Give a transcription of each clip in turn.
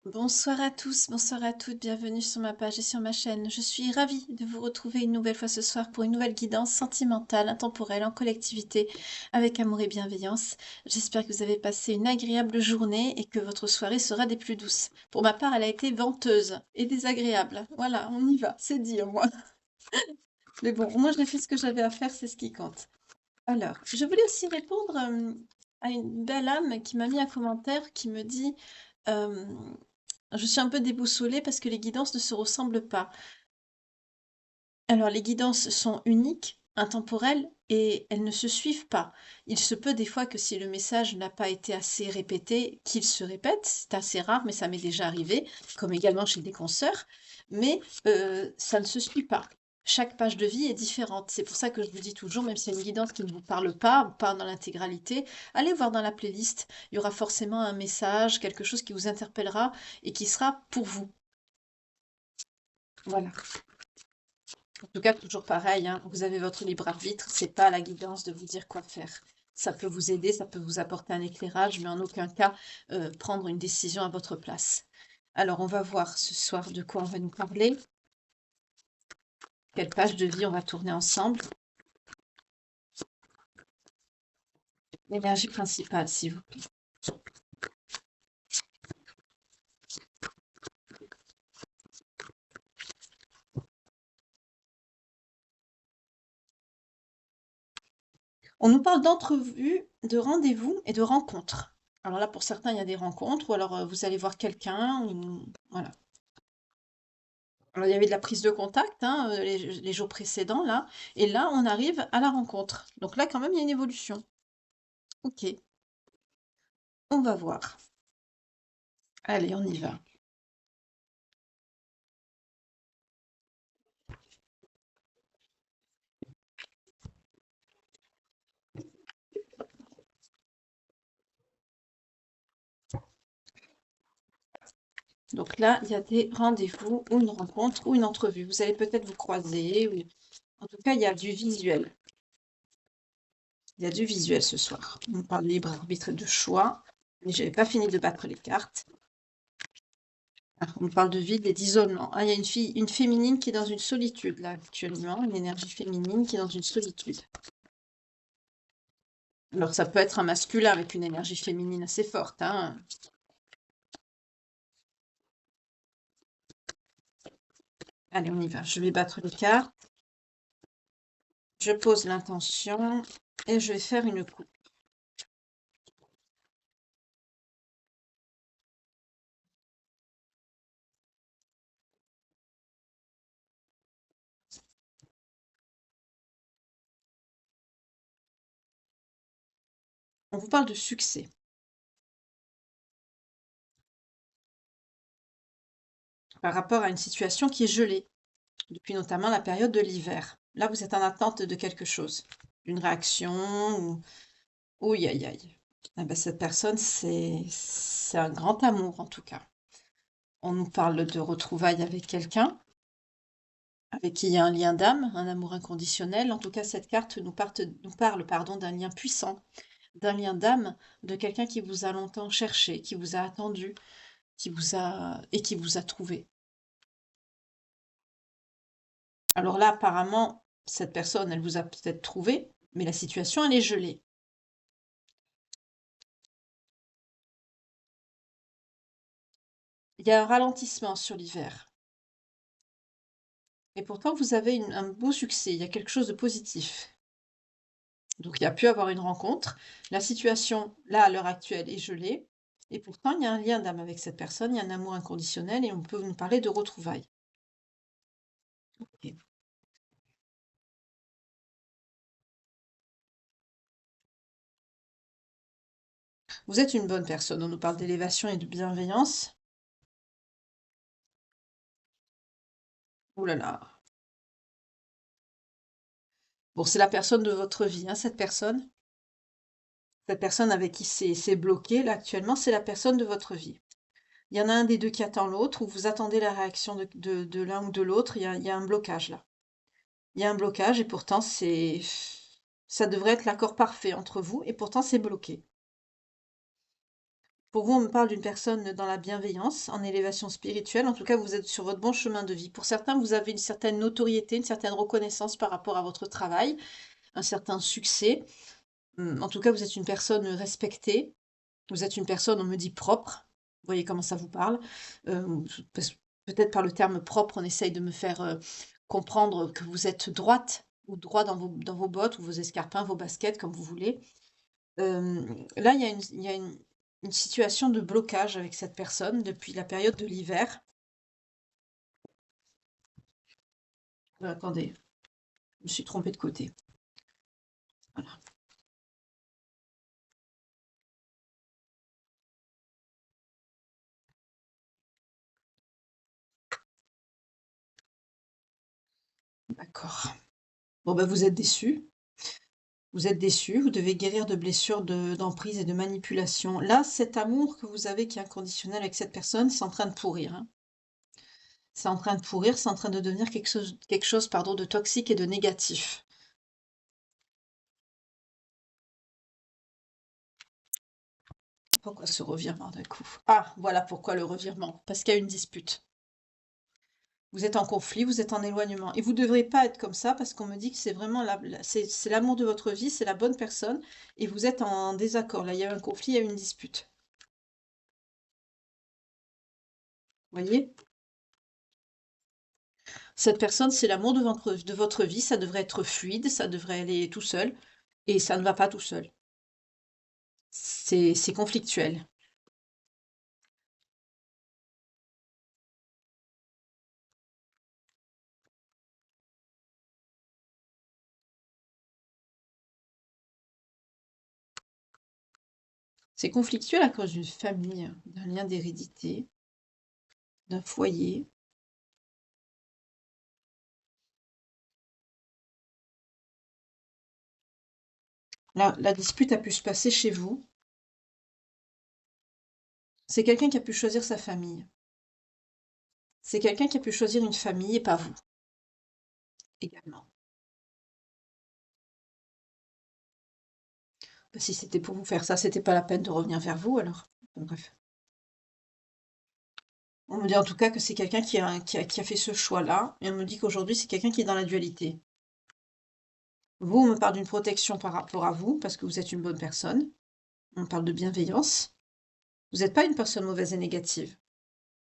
Bonsoir à tous, bonsoir à toutes, bienvenue sur ma page et sur ma chaîne. Je suis ravie de vous retrouver une nouvelle fois ce soir pour une nouvelle guidance sentimentale, intemporelle, en collectivité, avec amour et bienveillance. J'espère que vous avez passé une agréable journée et que votre soirée sera des plus douces. Pour ma part, elle a été venteuse et désagréable. Voilà, on y va, c'est dit au moins. Mais bon, au moins j'ai fait ce que j'avais à faire, c'est ce qui compte. Alors, je voulais aussi répondre à une belle âme qui m'a mis un commentaire qui me dit... euh, je suis un peu déboussolée parce que les guidances ne se ressemblent pas. Alors, les guidances sont uniques, intemporelles, et elles ne se suivent pas. Il se peut des fois que si le message n'a pas été assez répété, qu'il se répète. C'est assez rare, mais ça m'est déjà arrivé, comme également chez des consoeurs. Mais ça ne se suit pas. Chaque page de vie est différente. C'est pour ça que je vous dis toujours, même si c'est une guidance qui ne vous parle pas, ou pas dans l'intégralité, allez voir dans la playlist. Il y aura forcément un message, quelque chose qui vous interpellera et qui sera pour vous. Voilà. En tout cas, toujours pareil, hein, vous avez votre libre arbitre, c'est pas la guidance de vous dire quoi faire. Ça peut vous aider, ça peut vous apporter un éclairage, mais en aucun cas prendre une décision à votre place. Alors, on va voir ce soir de quoi on va nous parler, quelle page de vie on va tourner ensemble. L'énergie principale, s'il vous plaît. On nous parle d'entrevues, de rendez-vous et de rencontres. Alors là, pour certains, il y a des rencontres, ou alors vous allez voir quelqu'un, voilà. Alors, il y avait de la prise de contact, hein, les jours précédents, là. Et là, on arrive à la rencontre. Donc là, quand même, il y a une évolution. Ok, on va voir. Allez, on y va. Donc là, il y a des rendez-vous ou une rencontre ou une entrevue. Vous allez peut-être vous croiser. Ou... En tout cas, il y a du visuel. Il y a du visuel ce soir. On parle de libre arbitre et de choix. Mais je n'avais pas fini de battre les cartes. Ah, on parle de vide et d'isolement. Ah, il y a une fille, une féminine qui est dans une solitude, là, actuellement. Une énergie féminine qui est dans une solitude. Alors, ça peut être un masculin avec une énergie féminine assez forte, hein. Allez, on y va. Je vais battre les cartes. Je pose l'intention et je vais faire une coupe. On vous parle de succès par rapport à une situation qui est gelée, depuis notamment la période de l'hiver. Là, vous êtes en attente de quelque chose, d'une réaction ou... Ouh, aïe, aïe. Ah ben, cette personne, c'est un grand amour, en tout cas. On nous parle de retrouvailles avec quelqu'un, avec qui il y a un lien d'âme, un amour inconditionnel. En tout cas, cette carte nous parle, pardon, d'un lien puissant, d'un lien d'âme, de quelqu'un qui vous a longtemps cherché, qui vous a attendu, qui vous a trouvé. Alors là, apparemment, cette personne, elle vous a peut-être trouvé, mais la situation, elle est gelée. Il y a un ralentissement sur l'hiver. Et pourtant, vous avez un beau succès, il y a quelque chose de positif. Donc, il y a pu avoir une rencontre. La situation, là, à l'heure actuelle, est gelée. Et pourtant, il y a un lien d'âme avec cette personne, il y a un amour inconditionnel et on peut nous parler de retrouvailles. Ok. Vous êtes une bonne personne, on nous parle d'élévation et de bienveillance. Ouh là là. Bon, c'est la personne de votre vie, hein, cette personne. Cette personne avec qui c'est bloqué, là, actuellement, c'est la personne de votre vie. Il y en a un des deux qui attend l'autre, ou vous attendez la réaction de l'un ou de l'autre, il y a un blocage là. Il y a un blocage et pourtant ça devrait être l'accord parfait entre vous et pourtant c'est bloqué. Pour vous, on me parle d'une personne dans la bienveillance, en élévation spirituelle. En tout cas, vous êtes sur votre bon chemin de vie. Pour certains, vous avez une certaine notoriété, une certaine reconnaissance par rapport à votre travail, un certain succès. En tout cas, vous êtes une personne respectée. Vous êtes une personne, on me dit, propre. Vous voyez comment ça vous parle. Parce peut-être par le terme propre, on essaye de me faire comprendre que vous êtes droite ou droit dans vos bottes ou vos escarpins, vos baskets, comme vous voulez. Là, il y a une situation de blocage avec cette personne depuis la période de l'hiver. Attendez, je me suis trompée de côté. Voilà. D'accord. Bon, ben, vous êtes déçu. Vous êtes déçu, vous devez guérir de blessures d'emprise et de manipulation. Là, cet amour que vous avez qui est inconditionnel avec cette personne, c'est en train de pourrir, hein. C'est en train de pourrir, c'est en train de devenir quelque chose, pardon, de toxique et de négatif. Pourquoi ce revirement d'un coup? Ah, voilà pourquoi le revirement. Parce qu'il y a une dispute. Vous êtes en conflit, vous êtes en éloignement. Et vous ne devrez pas être comme ça parce qu'on me dit que c'est vraiment c'est l'amour de votre vie, c'est la bonne personne, et vous êtes en désaccord. Là, il y a eu un conflit, il y a eu une dispute. Vous voyez? Cette personne, c'est l'amour de votre vie, ça devrait être fluide, ça devrait aller tout seul, et ça ne va pas tout seul. C'est conflictuel. C'est conflictuel à cause d'une famille, d'un lien d'hérédité, d'un foyer. La dispute a pu se passer chez vous. C'est quelqu'un qui a pu choisir sa famille. C'est quelqu'un qui a pu choisir une famille et pas vous, également. Bah, si c'était pour vous faire ça, c'était pas la peine de revenir vers vous alors. Bref. On me dit en tout cas que c'est quelqu'un qui a fait ce choix-là, et on me dit qu'aujourd'hui c'est quelqu'un qui est dans la dualité. Vous, on me parle d'une protection par rapport à vous, parce que vous êtes une bonne personne. On parle de bienveillance. Vous n'êtes pas une personne mauvaise et négative.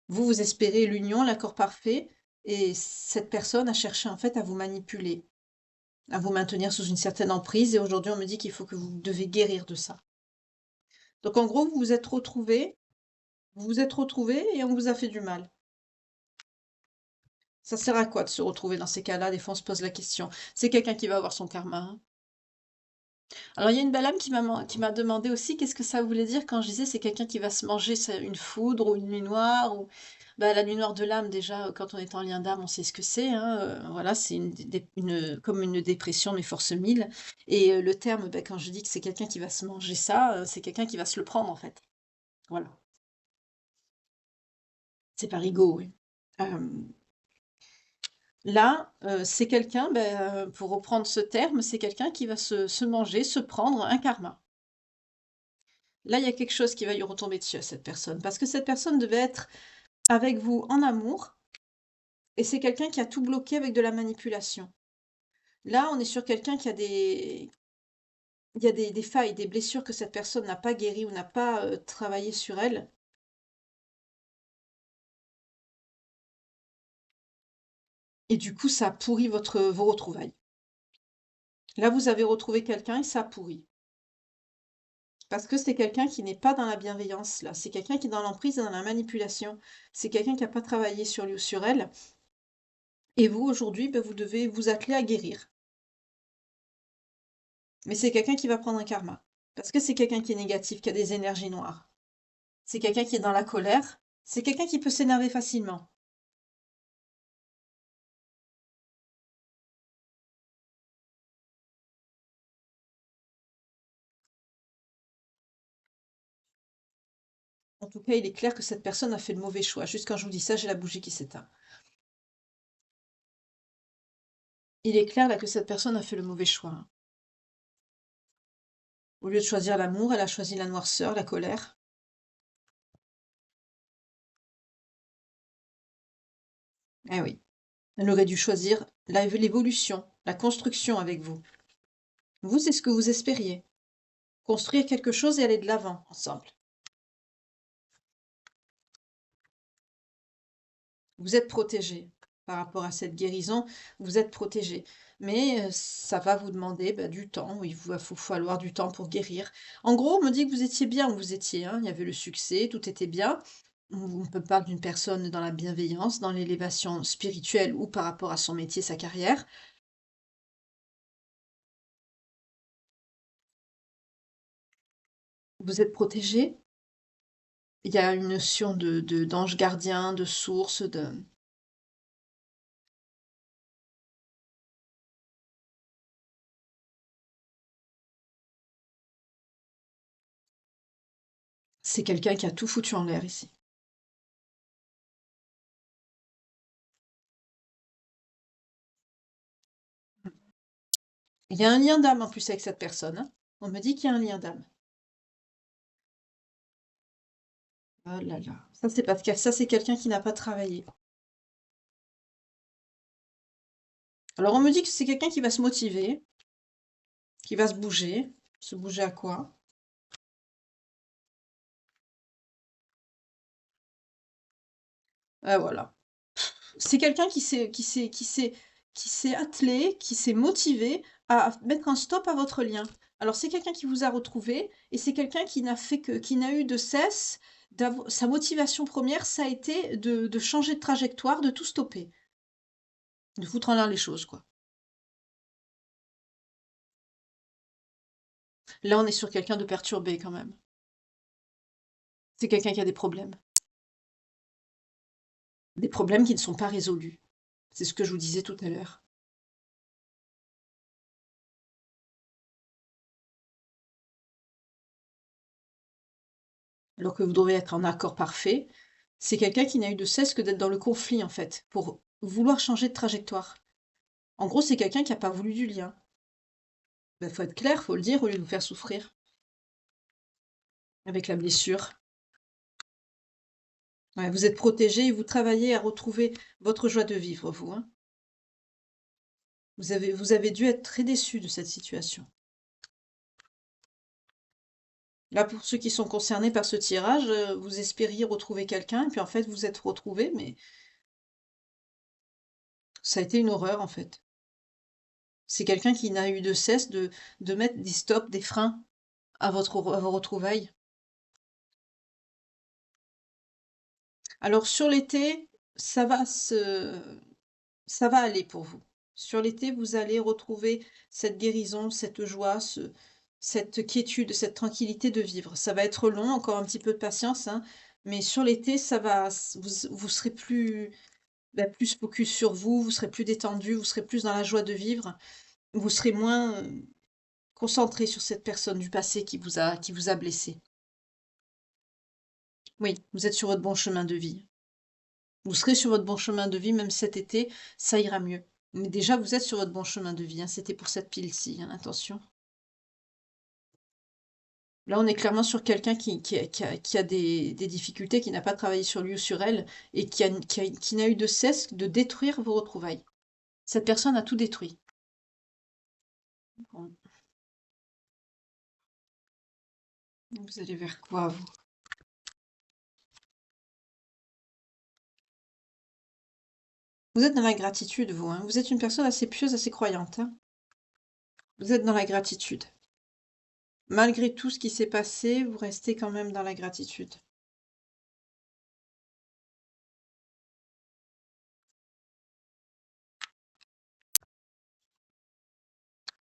Vous, vous espérez l'union, l'accord parfait, et cette personne a cherché en fait à vous manipuler, à vous maintenir sous une certaine emprise, et aujourd'hui on me dit qu'il faut que vous devez guérir de ça. Donc en gros, vous vous êtes retrouvés et on vous a fait du mal. Ça sert à quoi de se retrouver dans ces cas-là? Des fois, on se pose la question. C'est quelqu'un qui va avoir son karma, hein. Alors, il y a une belle âme qui m'a demandé aussi qu'est-ce que ça voulait dire quand je disais c'est quelqu'un qui va se manger une foudre ou une nuit noire ou bah, la nuit noire de l'âme déjà quand on est en lien d'âme on sait ce que c'est, hein, voilà c'est comme une dépression mais force 1000 et le terme bah, quand je dis que c'est quelqu'un qui va se manger ça c'est quelqu'un qui va se le prendre en fait voilà c'est pas rigolo oui. Euh, Là c'est quelqu'un pour reprendre ce terme c'est quelqu'un qui va se manger se prendre un karma. Là, il y a quelque chose qui va lui retomber dessus à cette personne, parce que cette personne devait être avec vous en amour, et c'est quelqu'un qui a tout bloqué avec de la manipulation. Là, on est sur quelqu'un qui a il y a des failles, des blessures que cette personne n'a pas guéries ou n'a pas travaillé sur elle. Et du coup, ça a pourri vos retrouvailles. Là, vous avez retrouvé quelqu'un et ça a pourri. Parce que c'est quelqu'un qui n'est pas dans la bienveillance, là. C'est quelqu'un qui est dans l'emprise et dans la manipulation. C'est quelqu'un qui n'a pas travaillé sur lui ou sur elle. Et vous, aujourd'hui, ben, vous devez vous atteler à guérir. Mais c'est quelqu'un qui va prendre un karma. Parce que c'est quelqu'un qui est négatif, qui a des énergies noires. C'est quelqu'un qui est dans la colère. C'est quelqu'un qui peut s'énerver facilement. En tout cas, il est clair que cette personne a fait le mauvais choix. Juste quand je vous dis ça, j'ai la bougie qui s'éteint. Il est clair là que cette personne a fait le mauvais choix, hein. Au lieu de choisir l'amour, elle a choisi la noirceur, la colère. Eh oui, elle aurait dû choisir l'évolution, la construction avec vous. Vous, c'est ce que vous espériez. Construire quelque chose et aller de l'avant ensemble. Vous êtes protégé par rapport à cette guérison, vous êtes protégé. Mais ça va vous demander du temps, il va vous falloir du temps pour guérir. En gros, on me dit que vous étiez bien où vous étiez, hein. Il y avait le succès, tout était bien. On peut parler d'une personne dans la bienveillance, dans l'élévation spirituelle ou par rapport à son métier, sa carrière. Vous êtes protégé. Il y a une notion d'ange gardien, de source, de... C'est quelqu'un qui a tout foutu en l'air ici. Il y a un lien d'âme en plus avec cette personne, hein. On me dit qu'il y a un lien d'âme. Oh là là, ça c'est parce que ça c'est quelqu'un qui n'a pas travaillé. Alors on me dit que c'est quelqu'un qui va se motiver, qui va se bouger. Se bouger à quoi? Ah voilà. C'est quelqu'un qui s'est attelé, qui s'est motivé à mettre un stop à votre lien. Alors c'est quelqu'un qui vous a retrouvé et c'est quelqu'un qui n'a eu de cesse sa motivation première, ça a été de changer de trajectoire, de tout stopper, de foutre en l'air les choses, quoi. Là, on est sur quelqu'un de perturbé quand même. C'est quelqu'un qui a des problèmes qui ne sont pas résolus. C'est ce que je vous disais tout à l'heure. Alors que vous devez être en accord parfait, c'est quelqu'un qui n'a eu de cesse que d'être dans le conflit, en fait, pour vouloir changer de trajectoire. En gros, c'est quelqu'un qui n'a pas voulu du lien. Il faut être clair, faut le dire, au lieu de vous faire souffrir avec la blessure. Ouais, vous êtes protégé et vous travaillez à retrouver votre joie de vivre, vous, hein. Vous avez dû être très déçu de cette situation. Là, pour ceux qui sont concernés par ce tirage, vous espériez retrouver quelqu'un, et puis en fait, vous êtes retrouvés, mais ça a été une horreur, en fait. C'est quelqu'un qui n'a eu de cesse de mettre des stops, des freins à vos retrouvailles. Alors, sur l'été, ça va se, ça va aller pour vous. Sur l'été, vous allez retrouver cette guérison, cette joie, cette quiétude, cette tranquillité de vivre. Ça va être long, encore un petit peu de patience, hein, mais sur l'été, vous serez plus focus sur vous, vous serez plus détendu, vous serez plus dans la joie de vivre, vous serez moins concentré sur cette personne du passé qui vous a blessé. Oui, vous êtes sur votre bon chemin de vie. Vous serez sur votre bon chemin de vie, même cet été, ça ira mieux. Mais déjà, vous êtes sur votre bon chemin de vie, hein. C'était pour cette pile-ci, hein, attention. Là, on est clairement sur quelqu'un qui a des difficultés, qui n'a pas travaillé sur lui ou sur elle, et qui n'a eu de cesse de détruire vos retrouvailles. Cette personne a tout détruit. Bon, vous allez vers quoi, vous? Vous êtes dans la gratitude, vous, hein. Vous êtes une personne assez pieuse, assez croyante, hein. Vous êtes dans la gratitude. Malgré tout ce qui s'est passé, vous restez quand même dans la gratitude.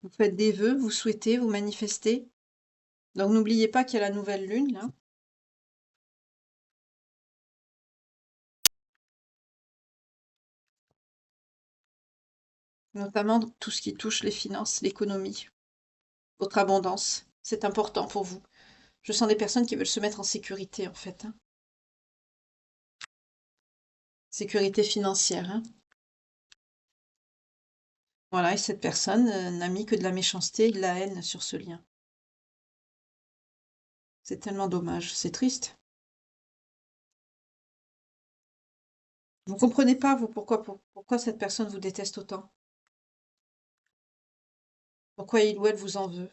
Vous faites des vœux, vous souhaitez, vous manifestez. Donc n'oubliez pas qu'il y a la nouvelle lune, là. Notamment tout ce qui touche les finances, l'économie, votre abondance. C'est important pour vous. Je sens des personnes qui veulent se mettre en sécurité, en fait, hein. Sécurité financière, hein. Voilà, et cette personne n'a mis que de la méchanceté et de la haine sur ce lien. C'est tellement dommage, c'est triste. Vous comprenez pas, vous, pourquoi cette personne vous déteste autant? Pourquoi il ou elle vous en veut?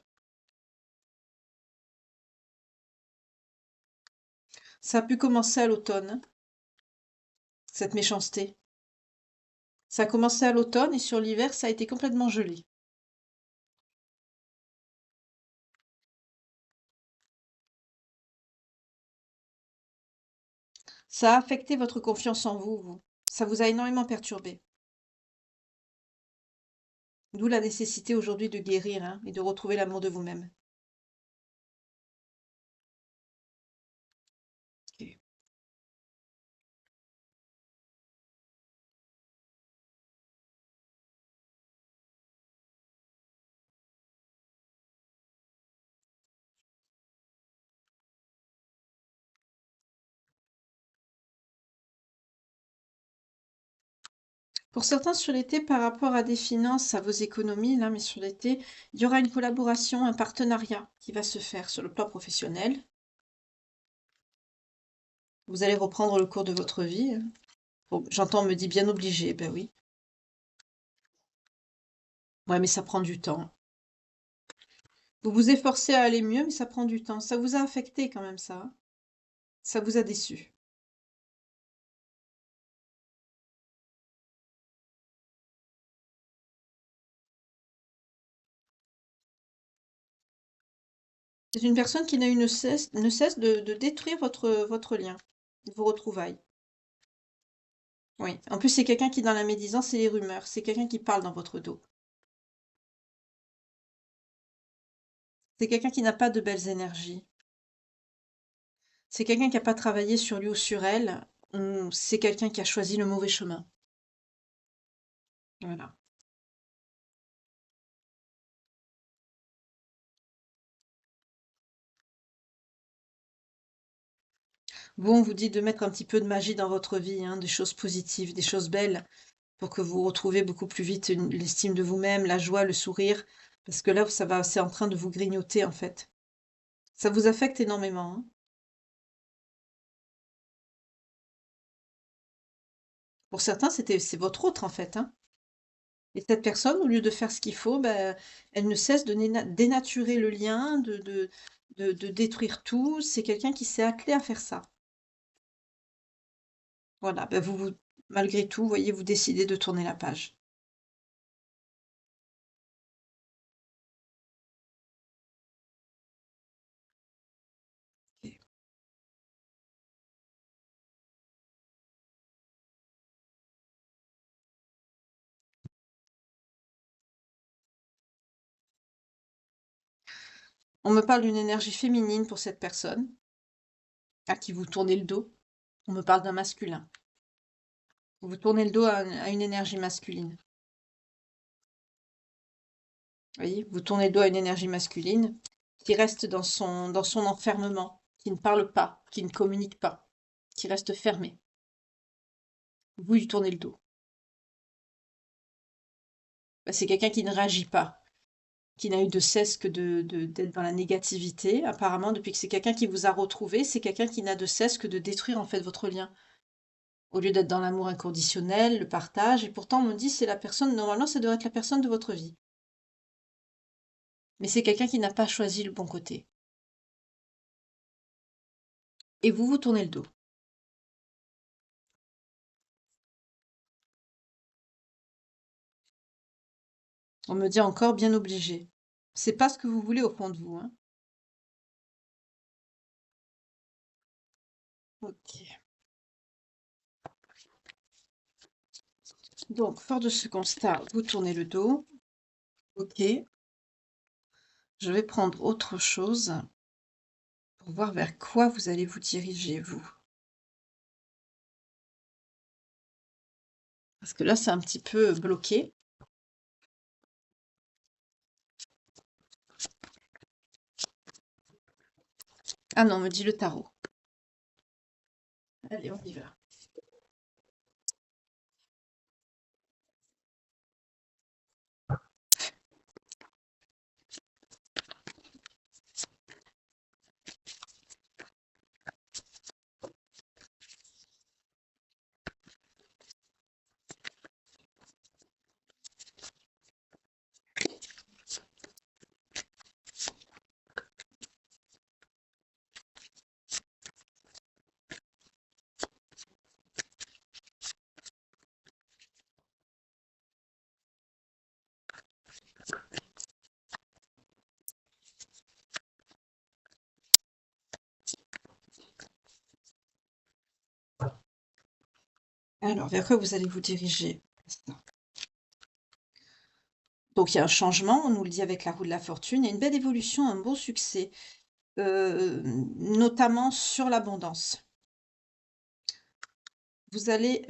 Ça a pu commencer à l'automne, cette méchanceté. Ça a commencé à l'automne et sur l'hiver, ça a été complètement gelé. Ça a affecté votre confiance en vous, vous. Ça vous a énormément perturbé. D'où la nécessité aujourd'hui de guérir, hein, et de retrouver l'amour de vous-même. Ok. Pour certains, sur l'été, par rapport à des finances, à vos économies, là, mais sur l'été, il y aura une collaboration, un partenariat qui va se faire sur le plan professionnel. Vous allez reprendre le cours de votre vie, hein. Bon, j'entends, on me dit bien obligé, ben oui. Ouais, mais ça prend du temps. Vous vous efforcez à aller mieux, mais ça prend du temps. Ça vous a affecté quand même, ça, hein. Ça vous a déçu. C'est une personne qui n'a eu ne cesse de détruire votre lien, vos retrouvailles. Oui. En plus, c'est quelqu'un qui, dans la médisance et les rumeurs, c'est quelqu'un qui parle dans votre dos. C'est quelqu'un qui n'a pas de belles énergies. C'est quelqu'un qui n'a pas travaillé sur lui ou sur elle. C'est quelqu'un qui a choisi le mauvais chemin. Voilà. Vous, on vous dit de mettre un petit peu de magie dans votre vie, hein, des choses positives, des choses belles, pour que vous retrouviez beaucoup plus vite l'estime de vous-même, la joie, le sourire, parce que là, c'est en train de vous grignoter, en fait. Ça vous affecte énormément, hein. Pour certains, c'est votre autre, en fait, hein. Et cette personne, au lieu de faire ce qu'il faut, ben, elle ne cesse de dénaturer le lien, de détruire tout. C'est quelqu'un qui s'est attelé à faire ça. Voilà, ben malgré tout, vous voyez, vous décidez de tourner la page. Ok. On me parle d'une énergie féminine pour cette personne, à qui vous tournez le dos. On me parle d'un masculin. Vous tournez le dos à une énergie masculine. Vous voyez, vous tournez le dos à une énergie masculine qui reste dans son enfermement, qui ne parle pas, qui ne communique pas, qui reste fermé. Vous lui tournez le dos. Bah, c'est quelqu'un qui ne réagit pas, qui n'a eu de cesse que d'être dans la négativité. Apparemment, depuis que c'est quelqu'un qui vous a retrouvé, c'est quelqu'un qui n'a de cesse que de détruire en fait votre lien. Au lieu d'être dans l'amour inconditionnel, le partage, et pourtant on me dit c'est la personne, normalement ça devrait être la personne de votre vie. Mais c'est quelqu'un qui n'a pas choisi le bon côté. Et vous vous tournez le dos. On me dit encore bien obligé. C'est pas ce que vous voulez au fond de vous, hein. Ok. Donc, fort de ce constat, vous tournez le dos. Ok. Je vais prendre autre chose pour voir vers quoi vous allez vous diriger, vous. Parce que là, c'est un petit peu bloqué. Ah non, me dit le tarot. Allez, on y va. Alors, vers quoi vous allez vous diriger? Donc il y a un changement, on nous le dit avec la roue de la fortune, il y a une belle évolution, un beau succès, notamment sur l'abondance. Vous allez,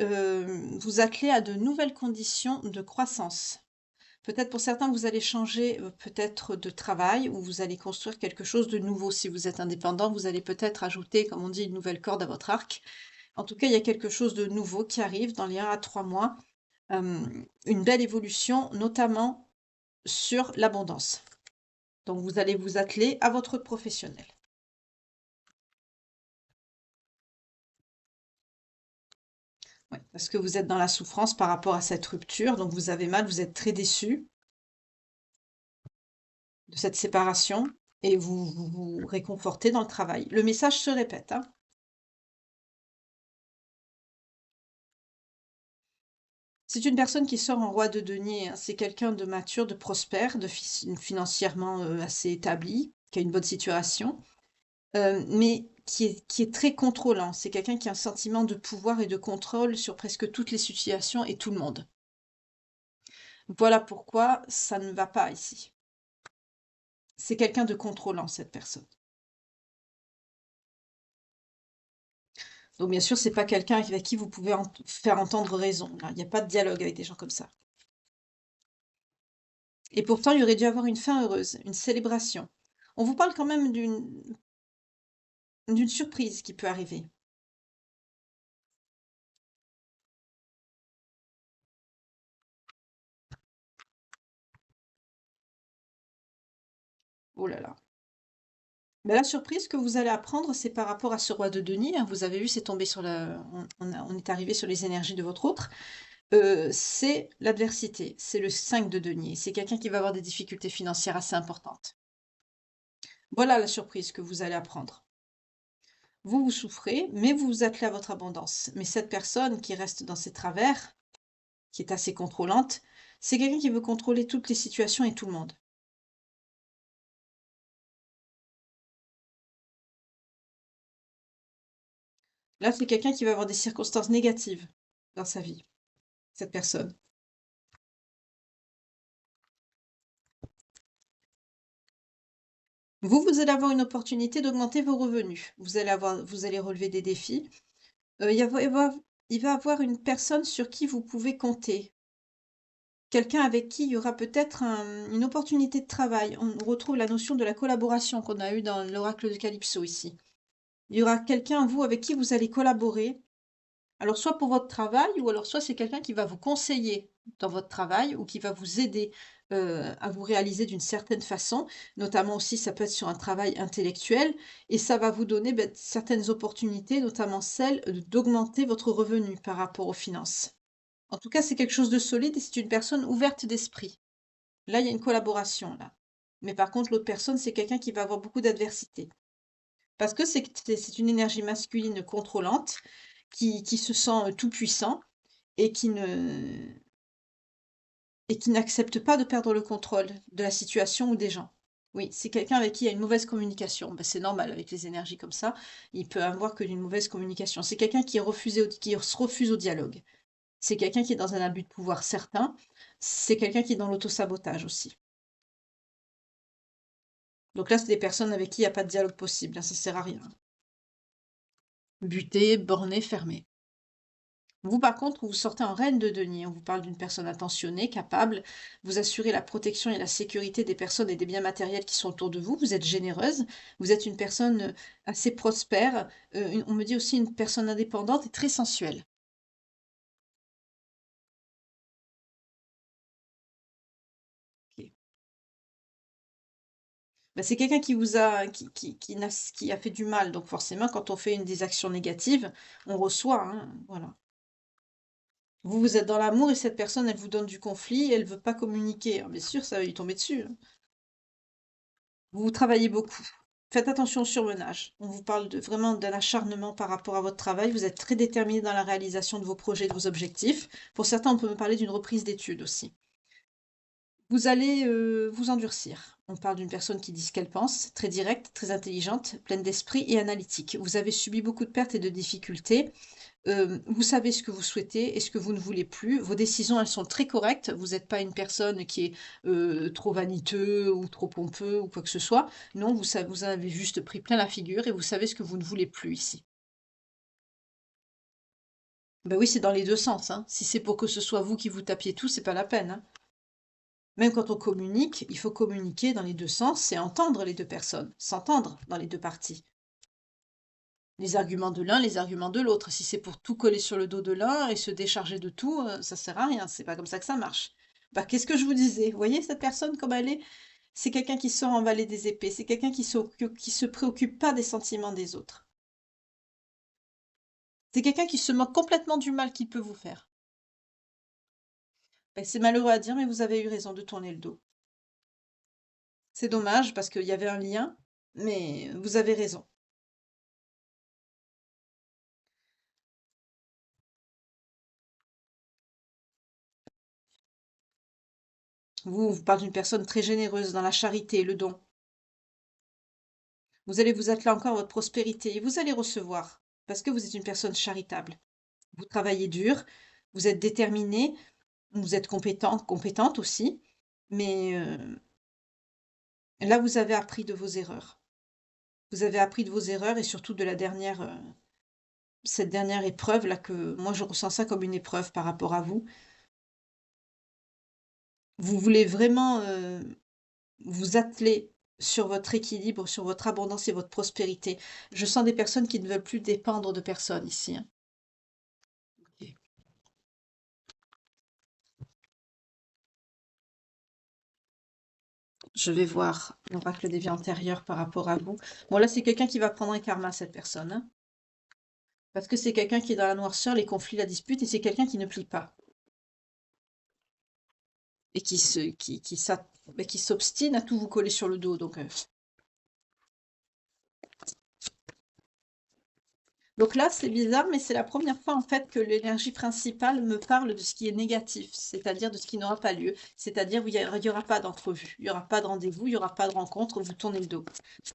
vous atteler à de nouvelles conditions de croissance. Peut-être pour certains, vous allez changer, peut-être de travail ou vous allez construire quelque chose de nouveau. Si vous êtes indépendant, vous allez peut-être ajouter, comme on dit, une nouvelle corde à votre arc. En tout cas, il y a quelque chose de nouveau qui arrive dans les 1 à 3 mois, une belle évolution, notamment sur l'abondance. Donc vous allez vous atteler à votre professionnel. Ouais, parce que vous êtes dans la souffrance par rapport à cette rupture, donc vous avez mal, vous êtes très déçu de cette séparation et vous réconfortez dans le travail. Le message se répète, hein. C'est une personne qui sort en roi de denier, hein. C'est quelqu'un de mature, de prospère, financièrement assez établi, qui a une bonne situation, mais qui est très contrôlant. C'est quelqu'un qui a un sentiment de pouvoir et de contrôle sur presque toutes les situations et tout le monde. Voilà pourquoi ça ne va pas ici. C'est quelqu'un de contrôlant, cette personne. Donc bien sûr, c'est pas quelqu'un avec qui vous pouvez faire entendre raison, là. Il n'y a pas de dialogue avec des gens comme ça. Et pourtant, il y aurait dû avoir une fin heureuse, une célébration. On vous parle quand même d'une surprise qui peut arriver. Oh là là. Mais la surprise que vous allez apprendre, c'est par rapport à ce roi de denier, hein. Vous avez vu, c'est tombé sur la on est arrivé sur les énergies de votre autre. C'est l'adversité, c'est le 5 de denier. C'est quelqu'un qui va avoir des difficultés financières assez importantes. Voilà la surprise que vous allez apprendre. Vous, vous souffrez, mais vous vous attelez à votre abondance. Mais cette personne qui reste dans ses travers, qui est assez contrôlante, c'est quelqu'un qui veut contrôler toutes les situations et tout le monde. Là, c'est quelqu'un qui va avoir des circonstances négatives dans sa vie, cette personne. Vous, vous allez avoir une opportunité d'augmenter vos revenus. Vous allez relever des défis. Il va avoir une personne sur qui vous pouvez compter. Quelqu'un avec qui il y aura peut-être une opportunité de travail. On retrouve la notion de la collaboration qu'on a eue dans l'oracle de Calypso ici. Il y aura quelqu'un, vous, avec qui vous allez collaborer. Alors, soit pour votre travail, ou alors soit c'est quelqu'un qui va vous conseiller dans votre travail ou qui va vous aider à vous réaliser d'une certaine façon. Notamment aussi, ça peut être sur un travail intellectuel et ça va vous donner certaines opportunités, notamment celle d'augmenter votre revenu par rapport aux finances. En tout cas, c'est quelque chose de solide et c'est une personne ouverte d'esprit. Là, il y a une collaboration, là. Mais par contre, l'autre personne, c'est quelqu'un qui va avoir beaucoup d'adversité. Parce que c'est une énergie masculine contrôlante qui se sent tout puissant et qui n'accepte pas de perdre le contrôle de la situation ou des gens. Oui, c'est quelqu'un avec qui il y a une mauvaise communication. Ben, c'est normal avec les énergies comme ça. Il peut avoir que d'une mauvaise communication. C'est quelqu'un qui se refuse au dialogue. C'est quelqu'un qui est dans un abus de pouvoir certain. C'est quelqu'un qui est dans l'autosabotage aussi. Donc là, c'est des personnes avec qui il n'y a pas de dialogue possible, hein, ça sert à rien. Buté, borné, fermé. Vous, par contre, vous sortez en reine de denier. On vous parle d'une personne attentionnée, capable. Vous assurez la protection et la sécurité des personnes et des biens matériels qui sont autour de vous. Vous êtes généreuse. Vous êtes une personne assez prospère. On me dit aussi une personne indépendante et très sensuelle. Ok. Bah, c'est quelqu'un qui vous a, qui a fait du mal. Donc forcément, quand on fait des actions négatives, on reçoit, hein, voilà. Vous, vous êtes dans l'amour et cette personne, elle vous donne du conflit, elle veut pas communiquer. Alors, bien sûr, ça va lui tomber dessus, hein. Vous travaillez beaucoup. Faites attention au surmenage. On vous parle vraiment d'un acharnement par rapport à votre travail. Vous êtes très déterminé dans la réalisation de vos projets, de vos objectifs. Pour certains, on peut me parler d'une reprise d'études aussi. Vous allez vous endurcir. On parle d'une personne qui dit ce qu'elle pense, très directe, très intelligente, pleine d'esprit et analytique. Vous avez subi beaucoup de pertes et de difficultés. Vous savez ce que vous souhaitez et ce que vous ne voulez plus. Vos décisions, elles sont très correctes. Vous n'êtes pas une personne qui est, trop vaniteux ou trop pompeux ou quoi que ce soit. Non, vous en avez juste pris plein la figure et vous savez ce que vous ne voulez plus ici. Ben oui, c'est dans les 2 sens, hein. Si c'est pour que ce soit vous qui vous tapiez tout, c'est pas la peine, hein. Même quand on communique, il faut communiquer dans les 2 sens et entendre les 2 personnes, s'entendre dans les 2 parties. Les arguments de l'un, les arguments de l'autre. Si c'est pour tout coller sur le dos de l'un et se décharger de tout, ça sert à rien, c'est pas comme ça que ça marche. Bah, qu'est-ce que je vous disais? Vous voyez cette personne comme elle est? C'est quelqu'un qui sort en valet des épées, c'est quelqu'un qui se préoccupe pas des sentiments des autres. C'est quelqu'un qui se moque complètement du mal qu'il peut vous faire. Bah, c'est malheureux à dire, mais vous avez eu raison de tourner le dos. C'est dommage parce qu'il y avait un lien, mais vous avez raison. Vous, on vous parle d'une personne très généreuse dans la charité et le don. Vous allez vous atteler encore à votre prospérité et vous allez recevoir parce que vous êtes une personne charitable. Vous travaillez dur, vous êtes déterminé, vous êtes compétente aussi, mais là, vous avez appris de vos erreurs. Vous avez appris de vos erreurs et surtout de la dernière, cette dernière épreuve là que moi je ressens ça comme une épreuve par rapport à vous. Vous voulez vraiment, vous atteler sur votre équilibre, sur votre abondance et votre prospérité. Je sens des personnes qui ne veulent plus dépendre de personne ici, hein. OK. Je vais voir l'oracle des vies antérieures par rapport à vous. Bon là, c'est quelqu'un qui va prendre un karma, cette personne, hein. Parce que c'est quelqu'un qui est dans la noirceur, les conflits, la dispute et c'est quelqu'un qui ne plie pas et qui s'obstine à tout vous coller sur le dos donc là, c'est bizarre, mais c'est la première fois en fait que l'énergie principale me parle de ce qui est négatif, c'est-à-dire de ce qui n'aura pas lieu, c'est-à-dire où il y aura pas d'entrevue, il y aura pas de rendez-vous, il y aura pas de rencontre, vous tournez le dos.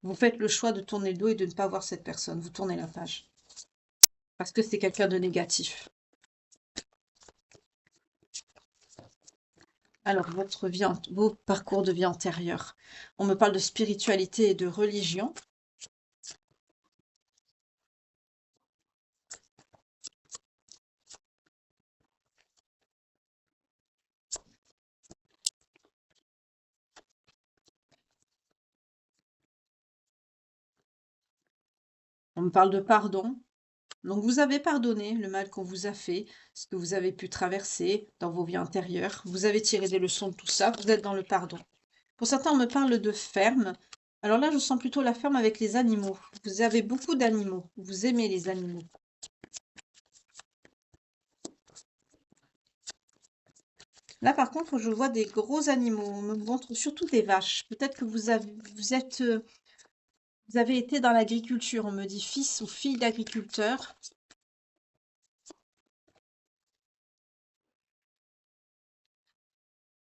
Vous faites le choix de tourner le dos et de ne pas voir cette personne, vous tournez la page. Parce que c'est quelqu'un de négatif. Alors, vos parcours de vie antérieurs. On me parle de spiritualité et de religion. On me parle de pardon. Donc, vous avez pardonné le mal qu'on vous a fait, ce que vous avez pu traverser dans vos vies antérieures. Vous avez tiré des leçons de tout ça. Vous êtes dans le pardon. Pour certains, on me parle de ferme. Alors là, je sens plutôt la ferme avec les animaux. Vous avez beaucoup d'animaux. Vous aimez les animaux. Là, par contre, je vois des gros animaux. On me montre surtout des vaches. Peut-être que vous avez été dans l'agriculture. On me dit fils ou fille d'agriculteur.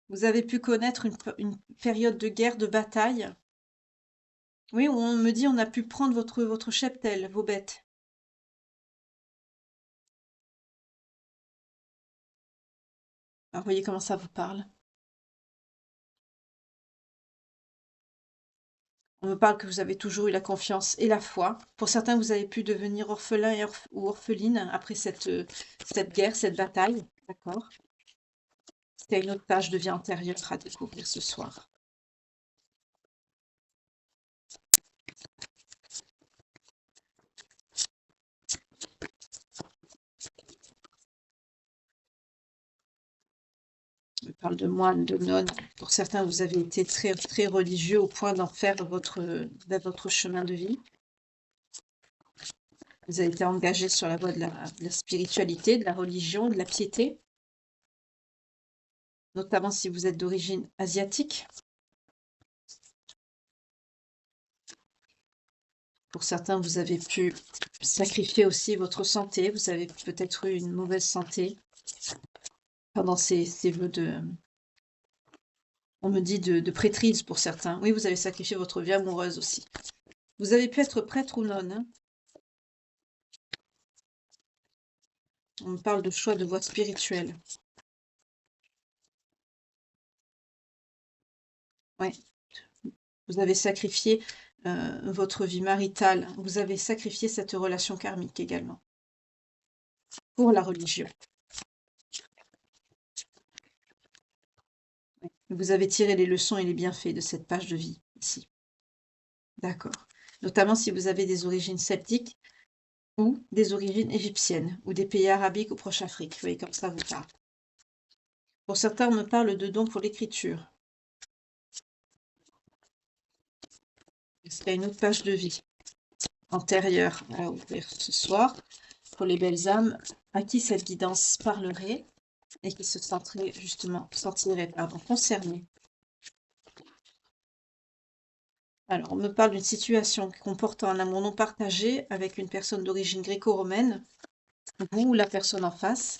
Vous avez pu connaître une période de guerre, de bataille. Oui, où on me dit on a pu prendre votre cheptel, vos bêtes. Alors, voyez comment ça vous parle. On me parle que vous avez toujours eu la confiance et la foi. Pour certains, vous avez pu devenir orphelin ou orpheline après cette guerre, cette bataille. D'accord? C'était une autre page de vie antérieure à découvrir ce soir. On me parle de moine, de nonne. Pour certains, vous avez été très, très religieux au point d'en faire votre chemin de vie. Vous avez été engagé sur la voie de la spiritualité, de la religion, de la piété, notamment si vous êtes d'origine asiatique. Pour certains, vous avez pu sacrifier aussi votre santé. Vous avez peut-être eu une mauvaise santé pendant ces vœux on me dit de prêtrise pour certains. Oui, vous avez sacrifié votre vie amoureuse aussi. Vous avez pu être prêtre ou nonne, hein. On me parle de choix de voie spirituelle. Ouais, vous avez sacrifié, votre vie maritale, vous avez sacrifié cette relation karmique également, pour la religion. Ouais. Vous avez tiré les leçons et les bienfaits de cette page de vie, ici. D'accord. Notamment si vous avez des origines celtiques ou des origines égyptiennes ou des pays arabiques ou Proche-Afrique. Vous voyez, comme ça vous parle. Pour certains, on me parle de dons pour l'écriture. Est-ce qu'il y a une autre page de vie antérieure à ouvrir ce soir pour les belles âmes à qui cette guidance parlerait et qui se sentiraient justement, concernés? Alors, on me parle d'une situation comportant un amour non partagé avec une personne d'origine gréco-romaine, vous ou la personne en face.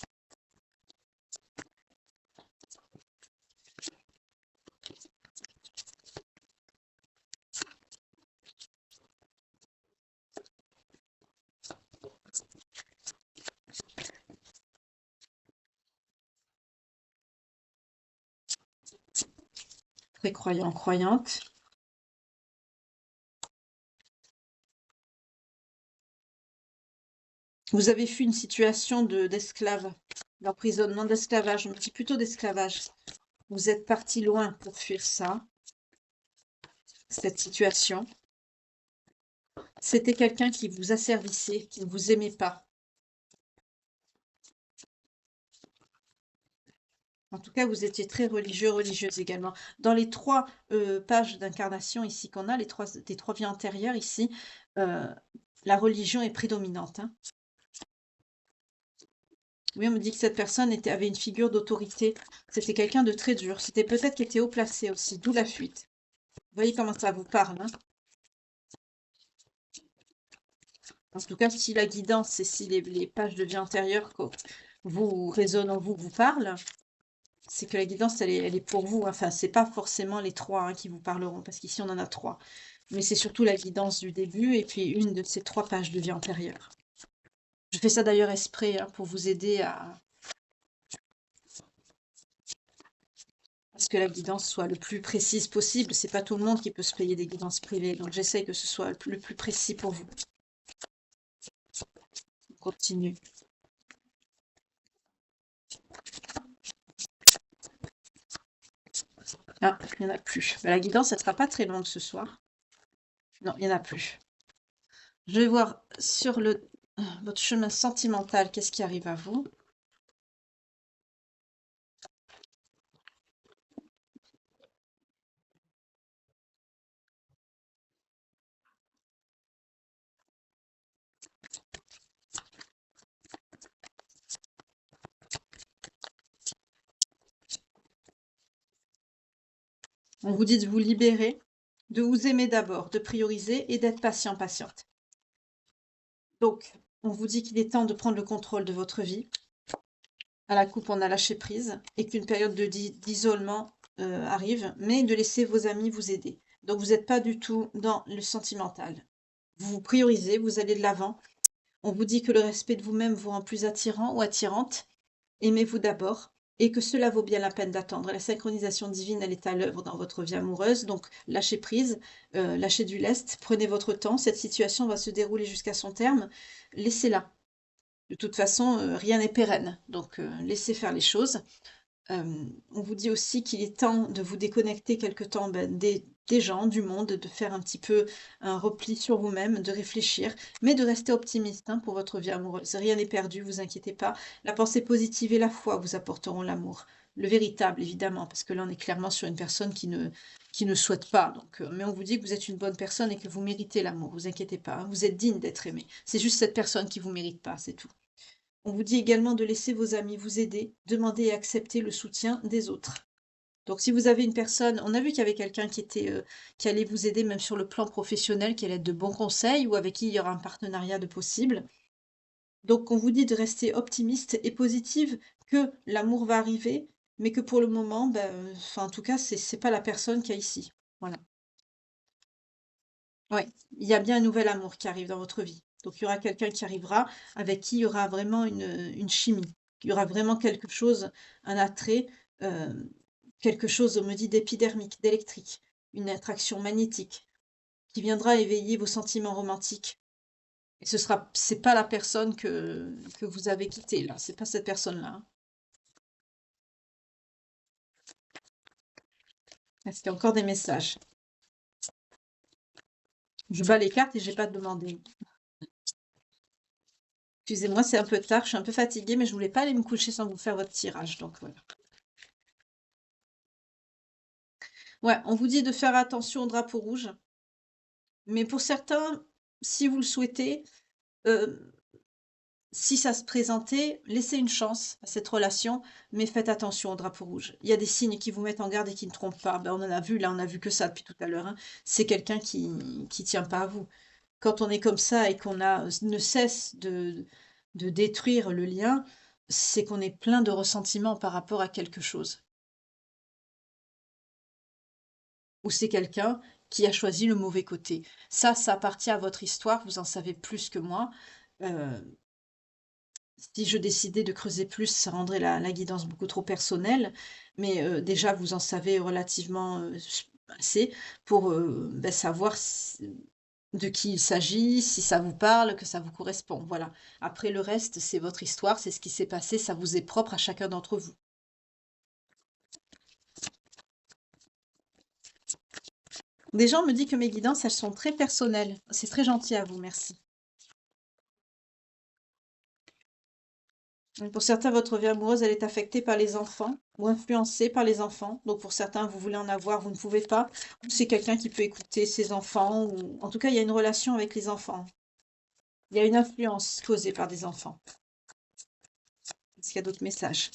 Très croyant, croyante. Vous avez fui une situation d'esclave, d'emprisonnement, d'esclavage, on me dit plutôt d'esclavage. Vous êtes parti loin pour fuir ça, cette situation. C'était quelqu'un qui vous asservissait, qui ne vous aimait pas. En tout cas, vous étiez très religieux, religieuse également. Dans les 3 pages d'incarnation ici qu'on a, des 3 vies antérieures ici, la religion est prédominante, hein. Oui, on me dit que cette personne avait une figure d'autorité. C'était quelqu'un de très dur. C'était peut-être qui était haut placé aussi, d'où la fuite. Vous voyez comment ça vous parle, hein. En tout cas, si la guidance et si les pages de vie antérieure vous résonnent en vous, vous parlent, c'est que la guidance, elle est pour vous. Enfin, c'est pas forcément les 3 hein, qui vous parleront, parce qu'ici, on en a 3. Mais c'est surtout la guidance du début et puis une de ces 3 pages de vie antérieure. Je fais ça d'ailleurs exprès hein, pour vous aider à ce que la guidance soit le plus précise possible. C'est pas tout le monde qui peut se payer des guidances privées, donc j'essaie que ce soit le plus précis pour vous. On continue. Ah, il n'y en a plus. Bah, la guidance, elle ne sera pas très longue ce soir. Non, il n'y en a plus. Je vais voir sur votre chemin sentimental, qu'est-ce qui arrive à vous. On vous dit de vous libérer, de vous aimer d'abord, de prioriser et d'être patient, patiente. Donc, on vous dit qu'il est temps de prendre le contrôle de votre vie. À la coupe, on a lâché prise et qu'une période d'isolement arrive, mais de laisser vos amis vous aider. Donc, vous n'êtes pas du tout dans le sentimental. Vous vous priorisez, vous allez de l'avant. On vous dit que le respect de vous-même vous rend plus attirant ou attirante. Aimez-vous d'abord et que cela vaut bien la peine d'attendre. La synchronisation divine, elle est à l'œuvre dans votre vie amoureuse. Donc, lâchez prise, lâchez du lest, prenez votre temps. Cette situation va se dérouler jusqu'à son terme. Laissez-la. De toute façon, rien n'est pérenne. Donc, laissez faire les choses. On vous dit aussi qu'il est temps de vous déconnecter quelque temps des gens, du monde, de faire un petit peu un repli sur vous-même, de réfléchir, mais de rester optimiste hein, pour votre vie amoureuse. Rien n'est perdu, vous inquiétez pas. La pensée positive et la foi vous apporteront l'amour. Le véritable, évidemment, parce que là, on est clairement sur une personne qui ne souhaite pas. Donc, mais on vous dit que vous êtes une bonne personne et que vous méritez l'amour. Vous inquiétez pas, hein, vous êtes digne d'être aimé. C'est juste cette personne qui vous mérite pas, c'est tout. On vous dit également de laisser vos amis vous aider, demander et accepter le soutien des autres. Donc si vous avez une personne, on a vu qu'il y avait quelqu'un qui allait vous aider même sur le plan professionnel, qui allait être de bons conseils ou avec qui il y aura un partenariat de possible. Donc on vous dit de rester optimiste et positive, que l'amour va arriver, mais que pour le moment, en tout cas, c'est pas la personne qu'il y a ici. Voilà. Ouais, il y a bien un nouvel amour qui arrive dans votre vie. Donc il y aura quelqu'un qui arrivera avec qui il y aura vraiment une chimie. Il y aura vraiment quelque chose, un attrait, quelque chose, on me dit d'épidermique, d'électrique, une attraction magnétique qui viendra éveiller vos sentiments romantiques. Et c'est pas la personne que vous avez quittée là, c'est pas cette personne-là, hein. Est-ce qu'il y a encore des messages? Je bats les cartes et j'ai pas demandé. Excusez-moi, c'est un peu tard, je suis un peu fatiguée, mais je voulais pas aller me coucher sans vous faire votre tirage, donc voilà. Ouais, on vous dit de faire attention au drapeau rouge, mais pour certains, si vous le souhaitez, si ça se présentait, laissez une chance à cette relation, mais faites attention au drapeau rouge. Il y a des signes qui vous mettent en garde et qui ne trompent pas. Ben, on en a vu, là, on a vu que ça depuis tout à l'heure, hein. C'est quelqu'un qui tient pas à vous. Quand on est comme ça et qu'on ne cesse de détruire le lien, c'est qu'on est plein de ressentiment par rapport à quelque chose. Ou c'est quelqu'un qui a choisi le mauvais côté. Ça appartient à votre histoire, vous en savez plus que moi. Si je décidais de creuser plus, ça rendrait la guidance beaucoup trop personnelle, mais déjà vous en savez relativement, assez pour, savoir de qui il s'agit, si ça vous parle, que ça vous correspond, voilà. Après le reste, c'est votre histoire, c'est ce qui s'est passé, ça vous est propre à chacun d'entre vous. Des gens me disent que mes guidances, elles sont très personnelles. C'est très gentil à vous, merci. Pour certains, votre vie amoureuse, elle est affectée par les enfants ou influencée par les enfants. Donc pour certains, vous voulez en avoir, vous ne pouvez pas. Ou c'est quelqu'un qui peut écouter ses enfants. Ou... En tout cas, il y a une relation avec les enfants. Il y a une influence causée par des enfants. Est-ce qu'il y a d'autres messages?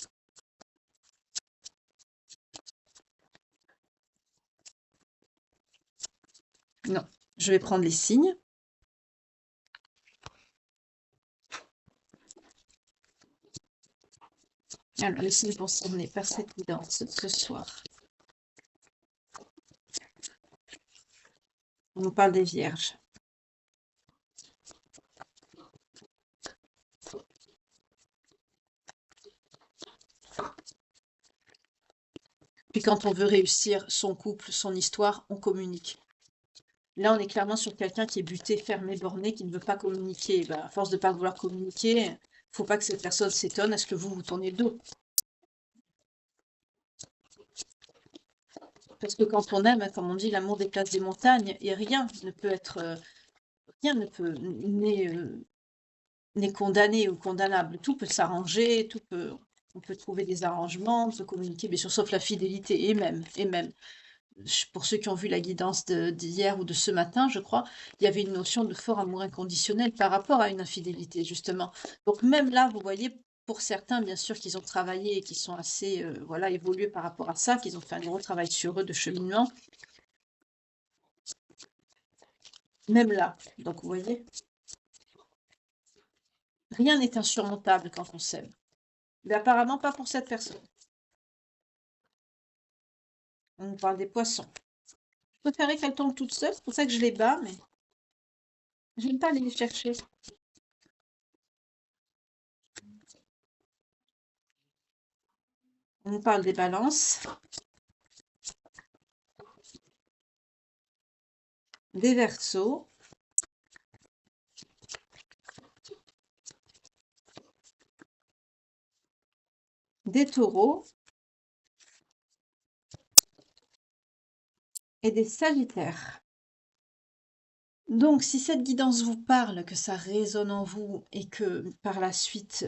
Non. Je vais prendre les signes. Alors, les signes concernés par cette guidance ce soir. On nous parle des vierges. Puis quand on veut réussir son couple, son histoire, on communique. Là, on est clairement sur quelqu'un qui est buté, fermé, borné, qui ne veut pas communiquer. À force de ne pas vouloir communiquer, il ne faut pas que cette personne s'étonne à ce que vous tournez le dos. Parce que quand on aime, comme on dit, l'amour déplace des montagnes, et rien ne peut n'est condamné ou condamnable. Tout peut s'arranger, on peut trouver des arrangements, on peut communiquer, bien sûr, sauf la fidélité, et même. Pour ceux qui ont vu la guidance d'hier ou de ce matin, je crois, il y avait une notion de fort amour inconditionnel par rapport à une infidélité, justement. Donc même là, vous voyez, pour certains, bien sûr, qu'ils ont travaillé et qui sont assez voilà, évolués par rapport à ça, qu'ils ont fait un gros travail sur eux de cheminement. Même là, donc vous voyez, rien n'est insurmontable quand on s'aime. Mais apparemment pas pour cette personne. On nous parle des poissons. Je préférais qu'elles tombent toutes seules, c'est pour ça que je les bats, mais j'aime pas aller les chercher. On nous parle des balances, des verseaux, des taureaux et des sagittaires. Donc, si cette guidance vous parle, que ça résonne en vous et que par la suite,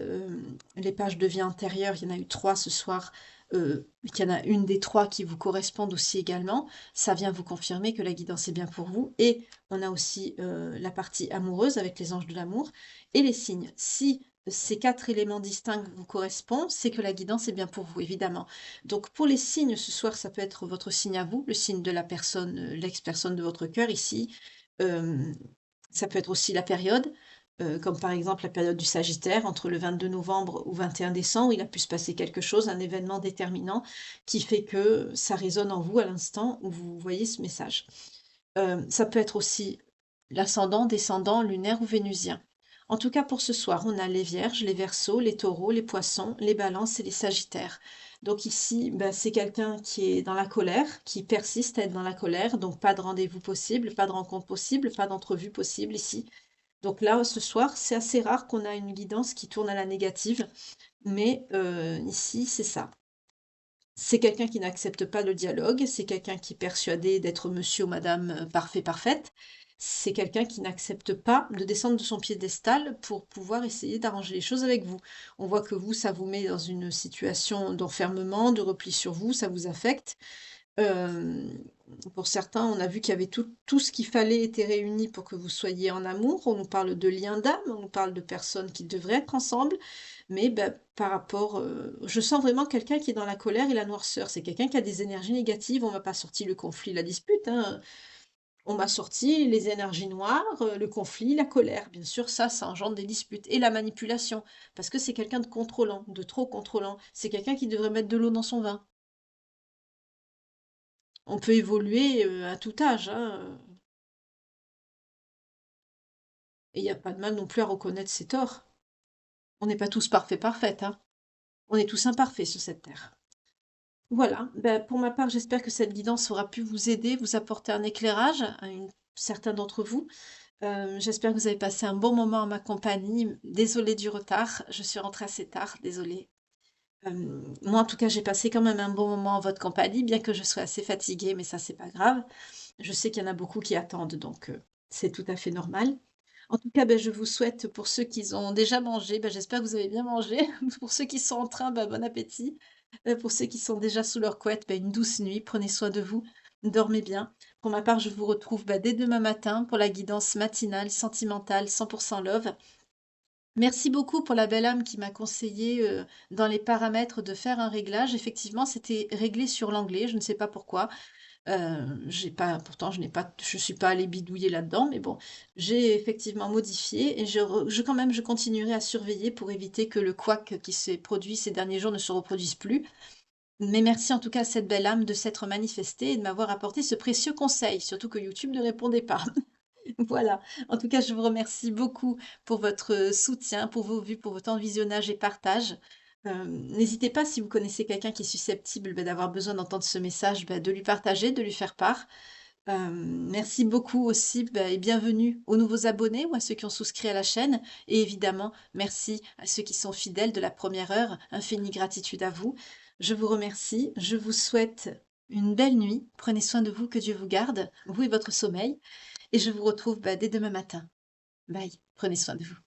les pages de vie antérieures, il y en a eu 3 ce soir, qu'il y en a une des 3 qui vous correspondent aussi également, ça vient vous confirmer que la guidance est bien pour vous. Et on a aussi la partie amoureuse avec les anges de l'amour et les signes. Si ces 4 éléments distincts vous correspondent, c'est que la guidance est bien pour vous, évidemment. Donc pour les signes, ce soir, ça peut être votre signe à vous, le signe de la personne, l'ex-personne de votre cœur ici. Ça peut être aussi la période, comme par exemple la période du Sagittaire, entre le 22 novembre ou 21 décembre, il a pu se passer quelque chose, un événement déterminant qui fait que ça résonne en vous à l'instant où vous voyez ce message. Ça peut être aussi l'ascendant, descendant, lunaire ou vénusien. En tout cas, pour ce soir, on a les Vierges, les Verseaux, les Taureaux, les Poissons, les Balances et les Sagittaires. Donc ici, bah, c'est quelqu'un qui est dans la colère, qui persiste à être dans la colère, donc pas de rendez-vous possible, pas de rencontre possible, pas d'entrevue possible ici. Donc là, ce soir, c'est assez rare qu'on a une guidance qui tourne à la négative, mais ici, c'est ça. C'est quelqu'un qui n'accepte pas le dialogue, c'est quelqu'un qui est persuadé d'être monsieur ou madame parfait, parfaite. C'est quelqu'un qui n'accepte pas de descendre de son piédestal pour pouvoir essayer d'arranger les choses avec vous. On voit que vous, ça vous met dans une situation d'enfermement, de repli sur vous, ça vous affecte. Hem, pour certains, on a vu qu'il y avait tout ce qu'il fallait était réuni pour que vous soyez en amour. On nous parle de liens d'âme, on nous parle de personnes qui devraient être ensemble, mais bah, par rapport, je sens vraiment quelqu'un qui est dans la colère et la noirceur. C'est quelqu'un qui a des énergies négatives. On m'a pas sorti le conflit, la dispute, hein, on m'a sorti les énergies noires, le conflit, la colère. Bien sûr, ça engendre des disputes et la manipulation, parce que c'est quelqu'un de contrôlant, de trop contrôlant. C'est quelqu'un qui devrait mettre de l'eau dans son vin. On peut évoluer, à tout âge, hein, et il y a pas de mal non plus à reconnaître ses torts. On n'est pas tous parfaits, parfaites, hein. On est tous imparfaits sur cette terre. Voilà, bah, pour ma part, j'espère que cette guidance aura pu vous aider, vous apporter un éclairage à certains d'entre vous. J'espère que vous avez passé un bon moment en ma compagnie. Désolée du retard, je suis rentrée assez tard, désolée. Moi, en tout cas, j'ai passé quand même un bon moment en votre compagnie, bien que je sois assez fatiguée, mais ça, c'est pas grave. Je sais qu'il y en a beaucoup qui attendent, donc c'est tout à fait normal. En tout cas, beh, je vous souhaite pour ceux qui ont déjà mangé, bah, j'espère que vous avez bien mangé. Pour ceux qui sont en train, bah, bon appétit. Pour ceux qui sont déjà sous leur couette, bah, une douce nuit. Prenez soin de vous, dormez bien. Pour ma part, je vous retrouve, bah, dès demain matin pour la guidance matinale sentimentale 100 love. Merci beaucoup pour la belle âme qui m'a conseillé, dans les paramètres de faire un réglage. Effectivement, c'était réglé sur l'anglais, je ne sais pas pourquoi. J'ai pas pourtant je suis pas allée bidouiller là-dedans, mais bon, j'ai effectivement modifié et je quand même, je continuerai à surveiller pour éviter que le couac qui s'est produit ces derniers jours ne se reproduise plus. Mais merci en tout cas à cette belle âme de s'être manifestée et de m'avoir apporté ce précieux conseil, surtout que YouTube ne répondait pas. Voilà. En tout cas, je vous remercie beaucoup pour votre soutien, pour vos vues, pour votre temps de visionnage et partage. N'hésitez pas, si vous connaissez quelqu'un qui est susceptible, bah, d'avoir besoin d'entendre ce message, bah, de lui partager, de lui faire part. Merci beaucoup aussi, bah, et bienvenue aux nouveaux abonnés ou à ceux qui ont souscrit à la chaîne. Et évidemment, merci à ceux qui sont fidèles de la première heure. Infinie gratitude à vous. Je vous remercie. Je vous souhaite une belle nuit. Prenez soin de vous, que Dieu vous garde, vous et votre sommeil. Et je vous retrouve, bah, dès demain matin. Bye, prenez soin de vous.